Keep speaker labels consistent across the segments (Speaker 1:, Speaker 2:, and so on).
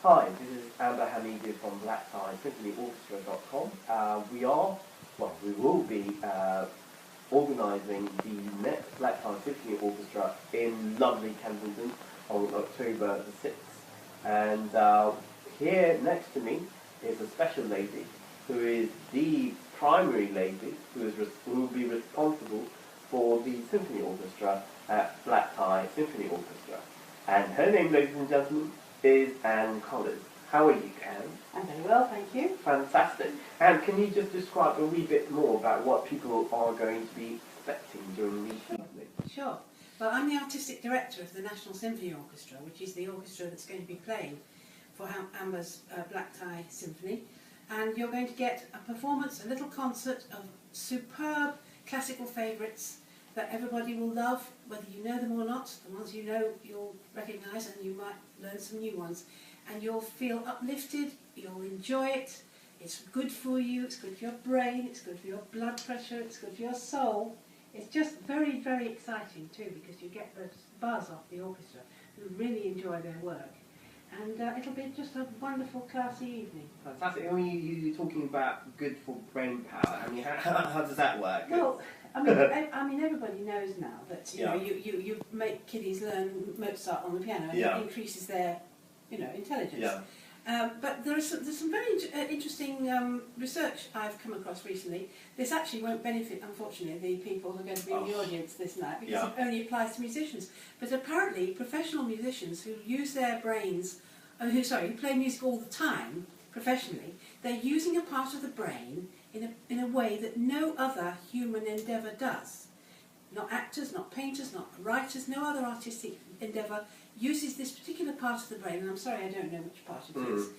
Speaker 1: Hi, this is Ambar Hamid from BlackTieSymphonyOrchestra.com. We will be organising the next Black Tie Symphony Orchestra in lovely Kensington on October the 6th. And here next to me is a special lady who is the primary lady who will be responsible for the symphony orchestra at Black Tie Symphony Orchestra. And her name, ladies and gentlemen, is Anne Collins. How are you, Anne?
Speaker 2: I'm very well, thank you.
Speaker 1: Fantastic. Anne, can you just describe a wee bit more about what people are going to be expecting during the evening?
Speaker 2: Sure. Well, I'm the artistic director of the National Symphony Orchestra, which is the orchestra that's going to be playing for Amber's Black Tie Symphony. And you're going to get a performance, a little concert of superb classical favourites that everybody will love, whether you know them or not. The ones you know you'll recognise, and you might learn some new ones. And you'll feel uplifted, you'll enjoy it, it's good for you, it's good for your brain, it's good for your blood pressure, it's good for your soul. It's just very, very exciting too, because you get the buzz off the orchestra who really enjoy their work. And it'll be just a wonderful, classy evening.
Speaker 1: Fantastic. I mean, you're talking about good for brain power. I mean, how does that work?
Speaker 2: Well, I mean, everybody knows now that you make kiddies learn Mozart on the piano, and it increases their intelligence. But there's some very interesting research I've come across recently. This actually won't benefit, unfortunately, the people who are going to be in the audience this night, because it only applies to musicians. But apparently, professional musicians who use their brains, who play music all the time professionally, they're using a part of the brain in a way that no other human endeavour does. Not actors, not painters, not writers, no other artistic endeavour uses this particular part of the brain, and I'm sorry I don't know which part it is,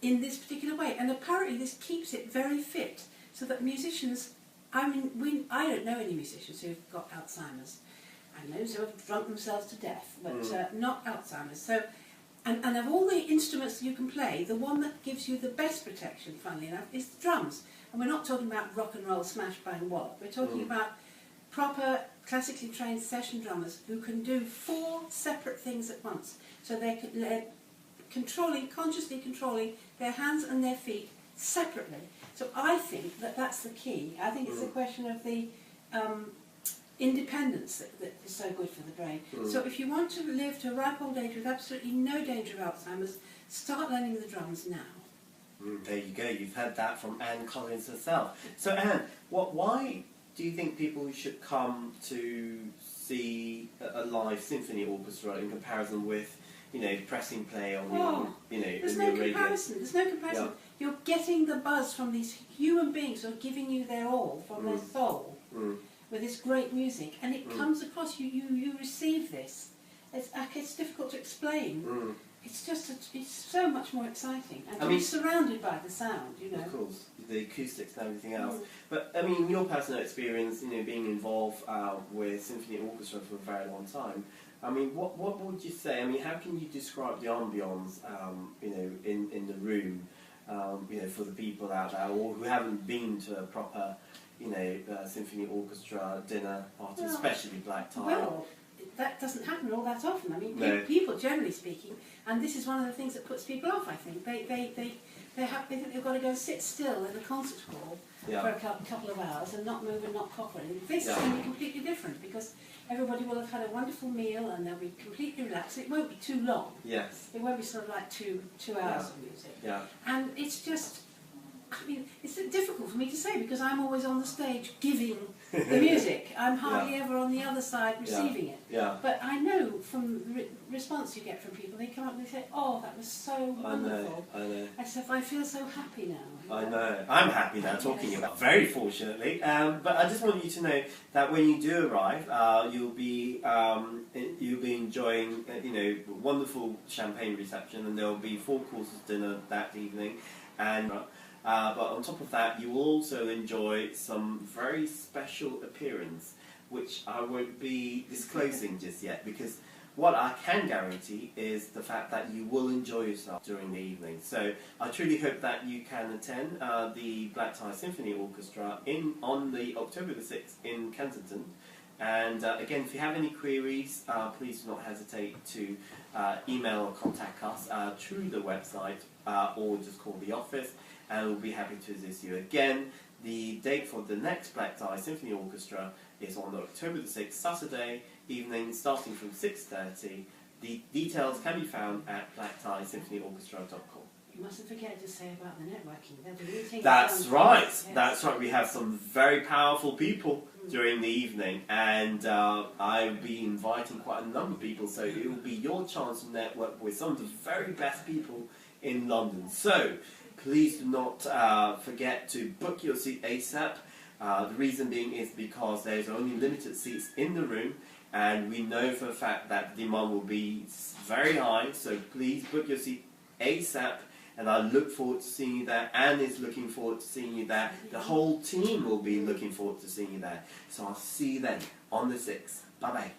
Speaker 2: in this particular way. And apparently this keeps it very fit, so that musicians, I don't know any musicians who've got Alzheimer's. I know those who have drunk themselves to death, but not Alzheimer's. So, and of all the instruments you can play, the one that gives you the best protection, funnily enough, is the drums. And we're not talking about rock and roll, smash, bang, wallop. We're talking about proper classically trained session drummers who can do 4 separate things at once. So they're consciously controlling their hands and their feet separately. So I think that that's the key. I think it's a question of the independence that is so good for the brain. So if you want to live to a ripe old age with absolutely no danger of Alzheimer's, start learning the drums now.
Speaker 1: There you go. You've heard that from Anne Collins herself. So Anne, why do you think people should come to see a live symphony orchestra in comparison with, pressing play on your,
Speaker 2: There's no comparison. There's no comparison. You're getting the buzz from these human beings who are giving you their all, from their soul, with this great music, and it comes across you receive this. It's difficult to explain. It's it's so much more exciting, and to be surrounded by the sound,
Speaker 1: Of course, the acoustics and everything else. But I mean, your personal experience, being involved with symphony orchestra for a very long time. I mean, what would you say? I mean, how can you describe the ambience, in the room, for the people out there, or who haven't been to a proper, symphony orchestra dinner party, especially Black Tie?
Speaker 2: Well, that doesn't happen all that often. I mean, people, generally speaking, and this is one of the things that puts people off, I think. They think they've got to go sit still in a concert hall for a couple of hours and not move and not cough or anything. This is going to be completely different, because everybody will have had a wonderful meal and they'll be completely relaxed. It won't be too long.
Speaker 1: Yes.
Speaker 2: It won't be sort of like two hours of music. And it's just, I mean, it's difficult for me to say, because I'm always on the stage giving the music. I'm hardly ever on the other side receiving it. But I know from the response you get from people, they come up and they say, "Oh, that was so wonderful."
Speaker 1: I know.
Speaker 2: I said, "I feel so happy now."
Speaker 1: I know. I'm happy now talking about, very fortunately. But I just want you to know that when you do arrive, you'll be enjoying wonderful champagne reception, and there will be 4 courses dinner that evening, and. But on top of that, you will also enjoy some very special appearance, which I won't be disclosing just yet, because what I can guarantee is the fact that you will enjoy yourself during the evening. So I truly hope that you can attend the Black Tie Symphony Orchestra on the October the 6th in Kensington. And again, if you have any queries, please do not hesitate to email or contact us through the website or just call the office, and we'll be happy to assist you. Again, the date for the next Black Tie Symphony Orchestra is on October the 6th, Saturday evening, starting from 6:30. The details can be found at blacktiesymphonyorchestra.com.
Speaker 2: You mustn't forget to say about the networking. There'll be meetings.
Speaker 1: That's right.
Speaker 2: Yes.
Speaker 1: That's right. We have some very powerful people during the evening, and I'll be inviting quite a number of people, so it will be your chance to network with some of the very best people in London. So please do not forget to book your seat ASAP. The reason being is because there's only limited seats in the room, and we know for a fact that the demand will be very high, so please book your seat ASAP, and I look forward to seeing you there. Anne is looking forward to seeing you there. The whole team will be looking forward to seeing you there. So I'll see you then on the 6th. Bye-bye.